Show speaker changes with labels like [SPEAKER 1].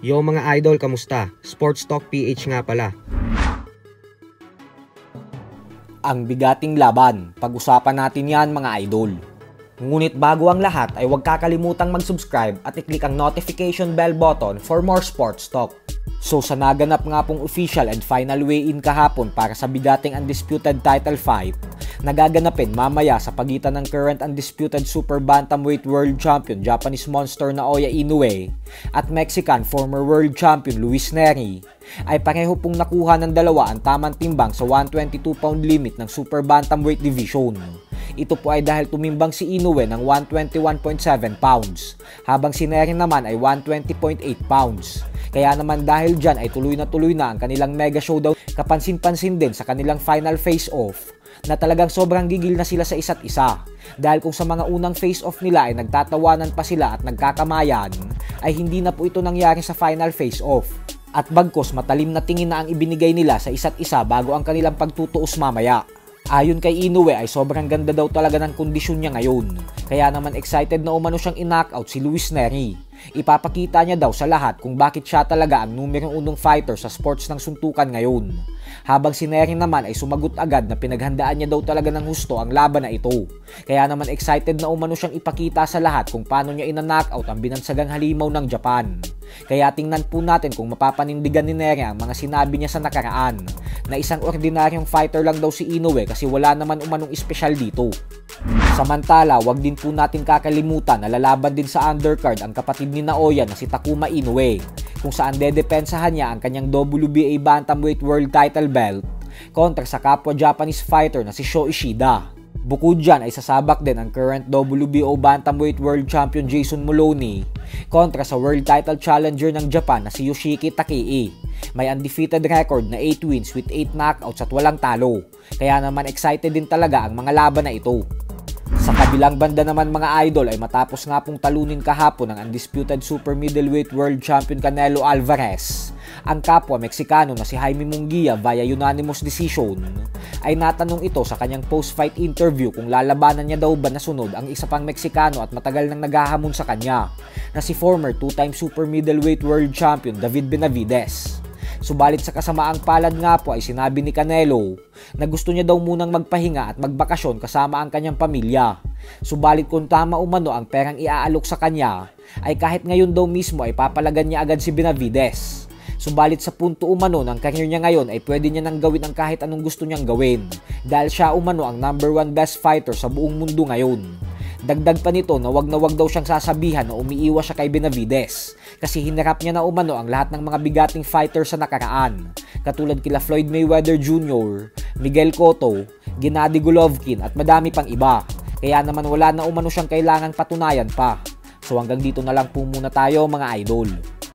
[SPEAKER 1] Yo mga idol, kamusta? Sports Talk PH nga pala.
[SPEAKER 2] Ang bigating laban, pag-usapan natin yan mga idol. Ngunit bago ang lahat ay huwag kakalimutang mag-subscribe at i-click ang notification bell button for more sports talk. So sa naganap nga pong official and final weigh-in kahapon para sa bigating undisputed title fight, nagaganapin mamaya sa pagitan ng current undisputed super bantamweight world champion Japanese monster Naoya Inoue at Mexican former world champion Luis Nery, ay pareho pong nakuha ng dalawa ang tamang timbang sa 122 pound limit ng super bantamweight division. Ito po ay dahil tumimbang si Inoue ng 121.7 pounds, habang si Nery naman ay 120.8 pounds. Kaya naman dahil dyan ay tuloy na ang kanilang mega showdown, kapansin-pansin din sa kanilang final face-off na talagang sobrang gigil na sila sa isa't isa. Dahil kung sa mga unang face-off nila ay nagtatawanan pa sila at nagkakamayan, ay hindi na po ito nangyari sa final face-off. At bagkos matalim na tingin na ang ibinigay nila sa isa't isa bago ang kanilang pagtutuos mamaya. Ayon kay Inoue ay sobrang ganda daw talaga ng kondisyon niya ngayon. Kaya naman excited na umano siyang i-knockout si Luis Nery. Ipapakita niya daw sa lahat kung bakit siya talaga ang numero 1 fighter sa sports ng suntukan ngayon. Habang si Nery naman ay sumagot agad na pinaghandaan niya daw talaga ng husto ang laban na ito. Kaya naman excited na umano siyang ipakita sa lahat kung paano niya ina-knockout ang binansagang halimaw ng Japan. Kaya tingnan po natin kung mapapanindigan ni Nery ang mga sinabi niya sa nakaraan, na isang ordinaryong fighter lang daw si Inoue kasi wala naman umanong espesyal dito. Samantala, wag din po natin kakalimutan na lalaban din sa undercard ang kapatid ni Naoya na si Takuma Inoue, kung saan dedepensahan niya ang kanyang WBA Bantamweight World Title belt kontra sa kapwa Japanese fighter na si Sho Ishida. Bukod dyan ay sasabak din ang current WBO Bantamweight World Champion Jason Moloney kontra sa World Title Challenger ng Japan na si Yoshiki Takei. May undefeated record na 8 wins with 8 knockouts at walang talo. Kaya naman excited din talaga ang mga laban na ito. Sa kabilang banda naman mga idol ay matapos nga pong talunin kahapon ng undisputed super middleweight world champion Canelo Alvarez, ang kapwa Meksikano na si Jaime Munguia via unanimous decision, ay natanong ito sa kanyang post-fight interview kung lalabanan niya daw ba nasunod ang isa pang Meksikano at matagal nang naghahamon sa kanya na si former 2-time super middleweight world champion David Benavidez. Subalit sa kasamaang palad nga po ay sinabi ni Canelo na gusto niya daw munang magpahinga at magbakasyon kasama ang kanyang pamilya. Subalit kung tama umano ang perang iaalok sa kanya, ay kahit ngayon daw mismo ay papalagan niya agad si Benavidez. Subalit sa punto umano ng career niya ngayon ay pwede niya nang gawin ang kahit anong gusto niyang gawin dahil siya umano ang number 1 best fighter sa buong mundo ngayon. Dagdag pa nito na wag daw siyang sasabihan na umiiwas siya kay Benavidez kasi hinarap niya na umano ang lahat ng mga bigating fighter sa nakaraan, katulad kila Floyd Mayweather Jr., Miguel Cotto, Gennady Golovkin at madami pang iba. Kaya naman wala na umano siyang kailangang patunayan pa. So hanggang dito na lang po muna tayo mga idol.